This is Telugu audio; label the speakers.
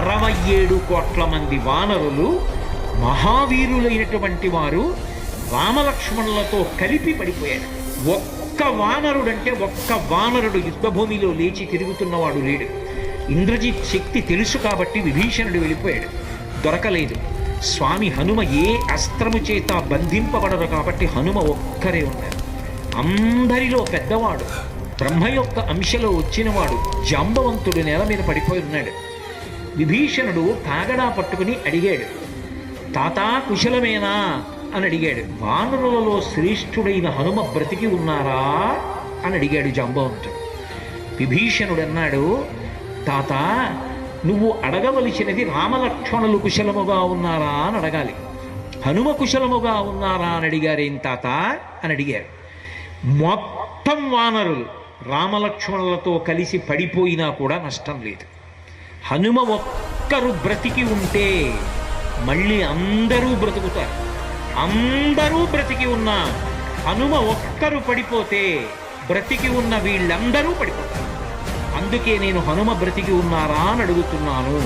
Speaker 1: 67 కోట్ల మంది వానరులు మహావీరులైనటువంటి వారు రామలక్ష్మణులతో కలిపి పడిపోయాడు. ఒక్క వానరుడు యుద్ధభూమిలో లేచి తిరుగుతున్నవాడు లేడు. ఇంద్రజిత్ శక్తి తెలుసు కాబట్టి విభీషణుడు వెళ్ళిపోయాడు, దొరకలేదు. స్వామి హనుమ ఏ అస్త్రము చేత బంధింపబడరు కాబట్టి హనుమ ఒక్కరే ఉన్నారు. అందరిలో పెద్దవాడు, బ్రహ్మ యొక్క అంశలో వచ్చినవాడు, జాంబవంతుడు నేల మీద పడిపోయి ఉన్నాడు. విభీషణుడు కాగడా పట్టుకుని అడిగాడు, తాతా కుశలమేనా అని అడిగాడు. వానరులలో శ్రేష్ఠుడైన హనుమ బ్రతికి ఉన్నారా అని అడిగాడు జాంబవంతుడు. విభీషణుడు అన్నాడు, తాత నువ్వు అడగవలసినది రామలక్ష్మణులు కుశలముగా ఉన్నారా అని అడగాలి. హనుమ కుశలముగా ఉన్నారా అని అడిగారేం తాత అని అడిగారు. మొత్తం వానరులు రామలక్ష్మణులతో కలిసి పడిపోయినా కూడా నష్టం లేదు. హనుమ ఒక్కరు బ్రతికి ఉంటే మళ్ళీ అందరూ బ్రతుకుతారు. అందరూ బ్రతికి ఉన్నా హనుమ ఒక్కరు పడిపోతే బ్రతికి ఉన్న వీళ్ళందరూ పడిపోతారు. అందుకే నేను హనుమ బ్రతికి ఉన్నారా అని అడుగుతున్నాను.